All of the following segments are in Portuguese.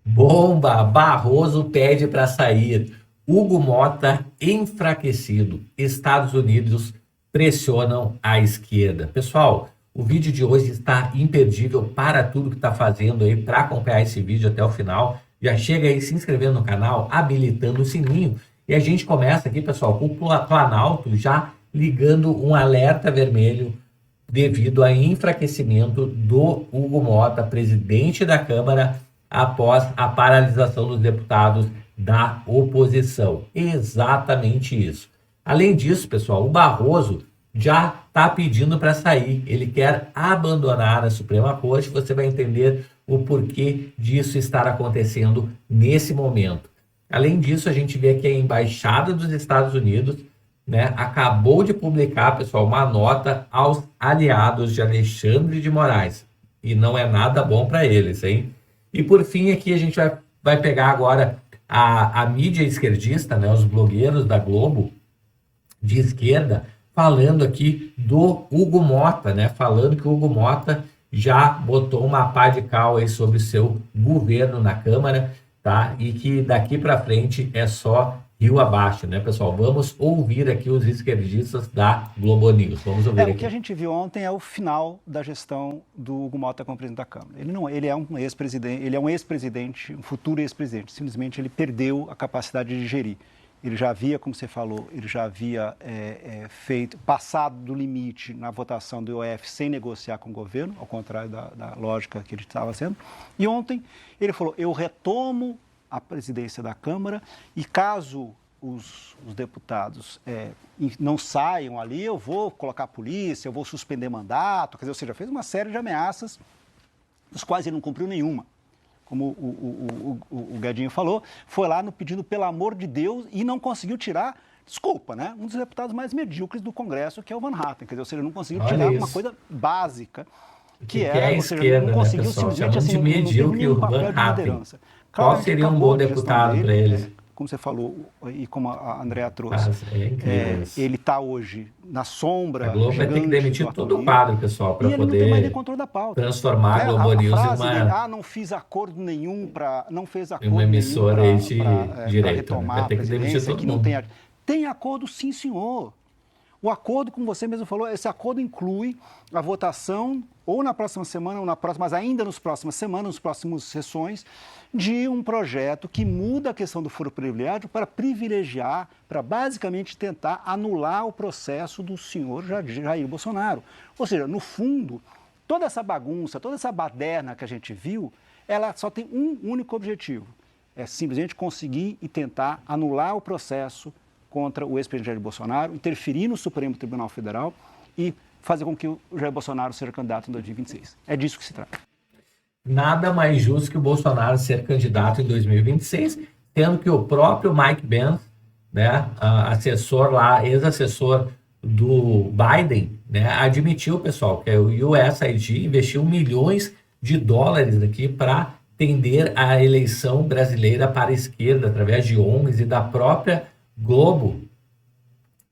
Bomba! Barroso pede para sair. Hugo Mota enfraquecido. Estados Unidos pressionam a esquerda. Pessoal, o vídeo de hoje está imperdível para tudo que está fazendo aí para acompanhar esse vídeo até o final. Já chega aí se inscrevendo no canal, habilitando o sininho. E a gente começa aqui, pessoal, com o Planalto já ligando um alerta vermelho devido ao enfraquecimento do Hugo Mota, presidente da Câmara, após a paralisação dos deputados da oposição. Exatamente isso. Além disso, pessoal, o Barroso já está pedindo para sair. Ele quer abandonar a Suprema Corte. Você vai entender o porquê disso estar acontecendo nesse momento. Além disso, a gente vê que a Embaixada dos Estados Unidos, né, acabou de publicar, pessoal, uma nota aos aliados de Alexandre de Moraes. E não é nada bom para eles, hein? E por fim, aqui a gente vai pegar agora a mídia esquerdista, né, os blogueiros da Globo de esquerda, falando aqui do Hugo Mota, né? Falando que o Hugo Mota já botou uma pá de cal aí sobre o seu governo na Câmara, tá? E que daqui para frente é só rio abaixo, né, pessoal? Vamos ouvir aqui os esquerdistas da Globo News. Vamos ouvir aqui. O que a gente viu ontem é o final da gestão do Hugo Mota como presidente da Câmara. Ele é um ex-presidente, um futuro ex-presidente. Simplesmente ele perdeu a capacidade de gerir. Ele já havia, como você falou, ele já havia passado do limite na votação do IOF sem negociar com o governo, ao contrário da lógica que ele estava sendo. E ontem ele falou, eu retomo a presidência da Câmara e caso os deputados não saiam ali, eu vou colocar a polícia, eu vou suspender mandato, quer dizer, ou seja, fez uma série de ameaças, dos quais ele não cumpriu nenhuma. Como o Guedinho falou, foi lá pedindo pelo amor de Deus e não conseguiu tirar, desculpa, né? Um dos deputados mais medíocres do Congresso, que é o Van Hatten, quer dizer, ou seja, não conseguiu tirar uma coisa básica, que era, a esquerda, não conseguiu, né, pessoal? simplesmente assim, de medíocre o Van Hatten. Qual seria um bom deputado para eles? Como você falou, e como a Andrea trouxe, ele está hoje na sombra. A Globo vai ter que demitir todo o quadro, pessoal, para poder não tem mais nem controle da pauta. Transformar a Globo News em uma... não fiz acordo nenhum para... Não fez acordo uma emissora nenhum de direito. Retomar vai ter que demitir todo mundo. Tem acordo, sim, senhor. O acordo, como você mesmo falou, esse acordo inclui a votação, ou na próxima semana, ou na próxima, mas ainda nas próximas semanas, nas próximas sessões, de um projeto que muda a questão do foro privilegiado para privilegiar, para basicamente tentar anular o processo do senhor Jair Bolsonaro. Ou seja, no fundo, toda essa bagunça, toda essa baderna que a gente viu, ela só tem um único objetivo, é simplesmente conseguir e tentar anular o processo contra o ex-presidente Jair Bolsonaro, interferir no Supremo Tribunal Federal e fazer com que o Jair Bolsonaro seja candidato em 2026. É disso que se trata. Nada mais justo que o Bolsonaro ser candidato em 2026, tendo que o próprio Mike Pence, né, assessor lá, ex-assessor do Biden, né, admitiu, pessoal, que o USAID investiu milhões de dólares aqui para tender a eleição brasileira para a esquerda, através de ONGs e da própria Globo,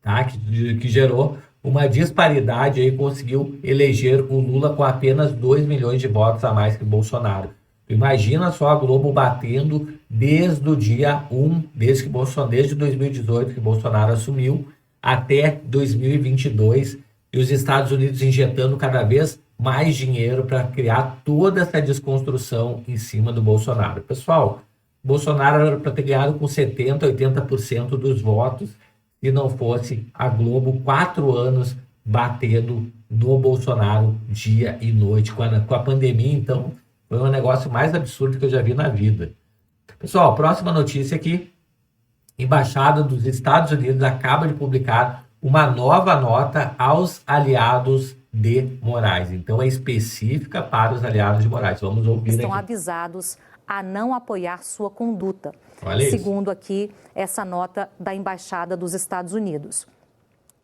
tá? que gerou uma disparidade e conseguiu eleger o Lula com apenas 2 milhões de votos a mais que o Bolsonaro. Imagina só a Globo batendo desde o dia 1, desde 2018 que Bolsonaro assumiu, até 2022, e os Estados Unidos injetando cada vez mais dinheiro para criar toda essa desconstrução em cima do Bolsonaro. Pessoal, Bolsonaro era para ter ganhado com 70%, 80% dos votos, se não fosse a Globo 4 anos batendo no Bolsonaro dia e noite. Com a pandemia, então, foi um negócio mais absurdo que eu já vi na vida. Pessoal, próxima notícia aqui. Embaixada dos Estados Unidos acaba de publicar uma nova nota aos aliados de Moraes. Então, é específica para os aliados de Moraes. Vamos ouvir aqui. Estão avisados a não apoiar sua conduta, segundo aqui essa nota da Embaixada dos Estados Unidos.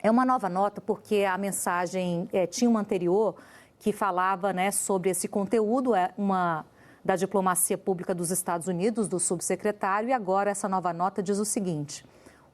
É uma nova nota porque a mensagem tinha uma anterior que falava, né, sobre esse conteúdo, da diplomacia pública dos Estados Unidos, do subsecretário, e agora essa nova nota diz o seguinte: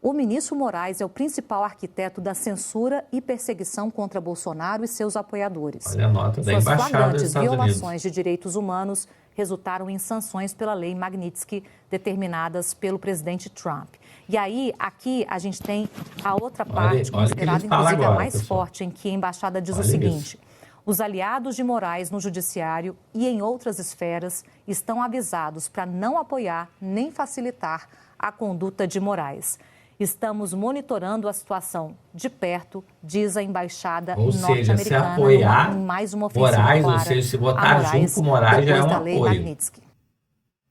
o ministro Moraes é o principal arquiteto da censura e perseguição contra Bolsonaro e seus apoiadores. Olha a nota da Embaixada dos Estados Unidos. Suas flagrantes violações de direitos humanos resultaram em sanções pela lei Magnitsky determinadas pelo presidente Trump. E aí, aqui, a gente tem a outra parte, considerada inclusive a mais forte, em que a embaixada diz o seguinte: os aliados de Moraes no judiciário e em outras esferas estão avisados para não apoiar nem facilitar a conduta de Moraes. Estamos monitorando a situação de perto, diz a embaixada norte-americana. Ou seja, se apoiar em mais uma ofensiva Moraes, clara ou seja, se votar junto com Moraes já é um apoio.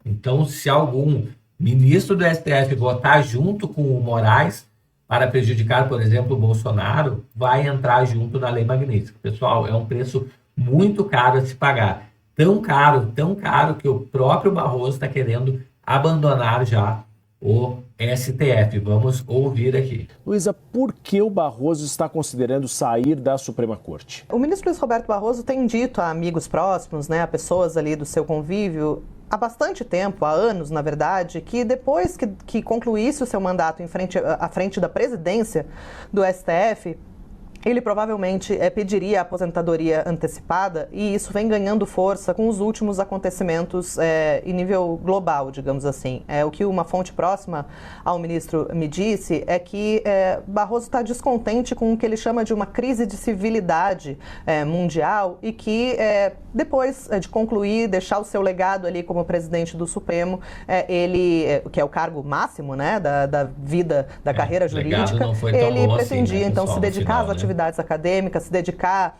Então, se algum ministro do STF votar junto com o Moraes para prejudicar, por exemplo, o Bolsonaro, vai entrar junto na lei Magnitsky. Pessoal, é um preço muito caro a se pagar. Tão caro que o próprio Barroso está querendo abandonar já o STF. Vamos ouvir aqui. Luísa, por que o Barroso está considerando sair da Suprema Corte? O ministro Luiz Roberto Barroso tem dito a amigos próximos, a pessoas ali do seu convívio, há bastante tempo, há anos, na verdade, que depois que concluísse o seu mandato à frente da presidência do STF, ele provavelmente pediria a aposentadoria antecipada, e isso vem ganhando força com os últimos acontecimentos em nível global, digamos assim. O que uma fonte próxima ao ministro me disse é que Barroso está descontente com o que ele chama de uma crise de civilidade mundial, e que depois de concluir, deixar o seu legado ali como presidente do Supremo, ele, que é o cargo máximo da vida, da carreira jurídica, ele pretendia então se dedicar às atividades acadêmicas, se dedicar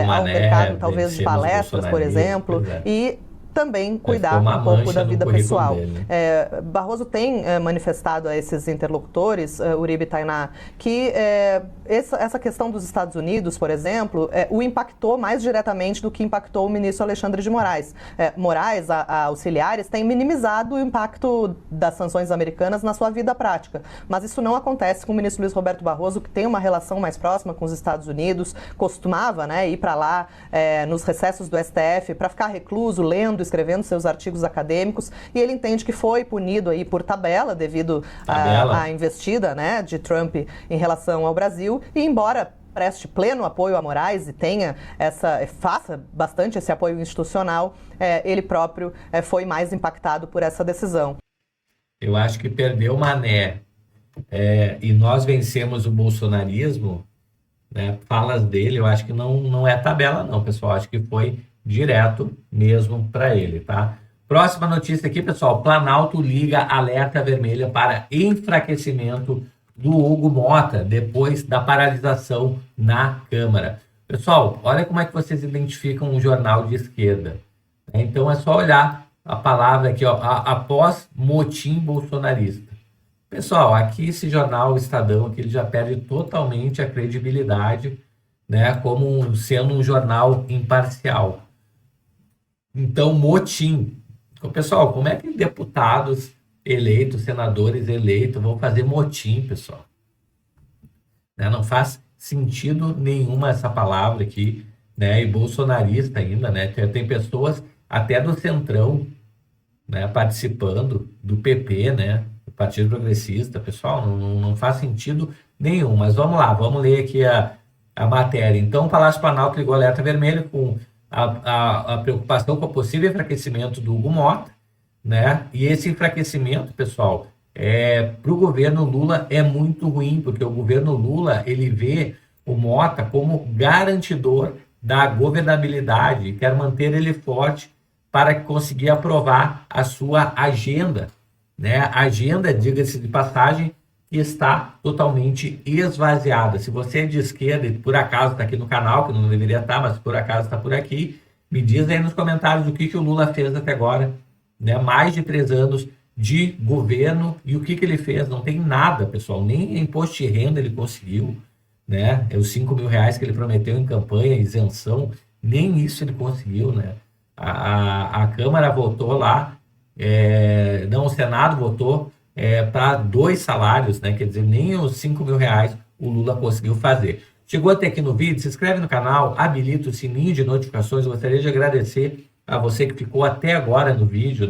ao mercado talvez de palestras, por exemplo, e também cuidar um pouco da vida pessoal. Barroso tem manifestado a esses interlocutores, Uribe e Tainá, que essa questão dos Estados Unidos, por exemplo, o impactou mais diretamente do que impactou o ministro Alexandre de Moraes. Moraes, auxiliares, têm minimizado o impacto das sanções americanas na sua vida prática, mas isso não acontece com o ministro Luiz Roberto Barroso, que tem uma relação mais próxima com os Estados Unidos, costumava ir para lá nos recessos do STF para ficar recluso, lendo, escrevendo seus artigos acadêmicos, e ele entende que foi punido aí por tabela devido à investida de Trump em relação ao Brasil, e embora preste pleno apoio a Moraes e faça bastante esse apoio institucional, ele próprio foi mais impactado por essa decisão. Eu acho que perdeu Mané e nós vencemos o bolsonarismo, falas dele, eu acho que não é tabela não, pessoal, acho que foi direto mesmo para ele, tá? Próxima notícia aqui, pessoal, Planalto liga alerta vermelha para enfraquecimento do Hugo Mota depois da paralisação na Câmara. Pessoal, olha como é que vocês identificam um jornal de esquerda. Então é só olhar a palavra aqui, após motim bolsonarista. Pessoal, aqui esse jornal, o Estadão, aqui, ele já perde totalmente a credibilidade, como sendo um jornal imparcial. Então, motim. Então, pessoal, como é que deputados eleitos, senadores eleitos vão fazer motim, pessoal? Não faz sentido nenhuma essa palavra aqui, e bolsonarista ainda, tem pessoas até do Centrão, participando, do PP, do Partido Progressista, pessoal, não faz sentido nenhum. Mas vamos lá, vamos ler aqui a matéria. Então, o Palácio Planalto ligou alerta vermelho com a preocupação com o possível enfraquecimento do Hugo Mota, E esse enfraquecimento, pessoal, para o governo Lula é muito ruim, porque o governo Lula, ele vê o Mota como garantidor da governabilidade e quer manter ele forte para conseguir aprovar a sua agenda, A agenda, diga-se de passagem, está totalmente esvaziada. Se você é de esquerda e por acaso está aqui no canal, que não deveria estar, mas por acaso está por aqui, me diz aí nos comentários o que o Lula fez até agora, mais de 3 anos de governo, e o que ele fez? Não tem nada, pessoal, nem imposto de renda ele conseguiu, Os 5 mil reais que ele prometeu em campanha, isenção, nem isso ele conseguiu, A Câmara votou lá, o Senado votou para 2 salários, Quer dizer, nem os 5 mil reais o Lula conseguiu fazer. Chegou até aqui no vídeo, se inscreve no canal, habilita o sininho de notificações. Eu gostaria de agradecer a você que ficou até agora no vídeo,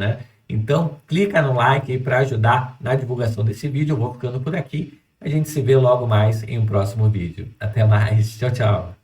Então, clica no like aí para ajudar na divulgação desse vídeo. Eu vou ficando por aqui. A gente se vê logo mais em um próximo vídeo. Até mais. Tchau, tchau.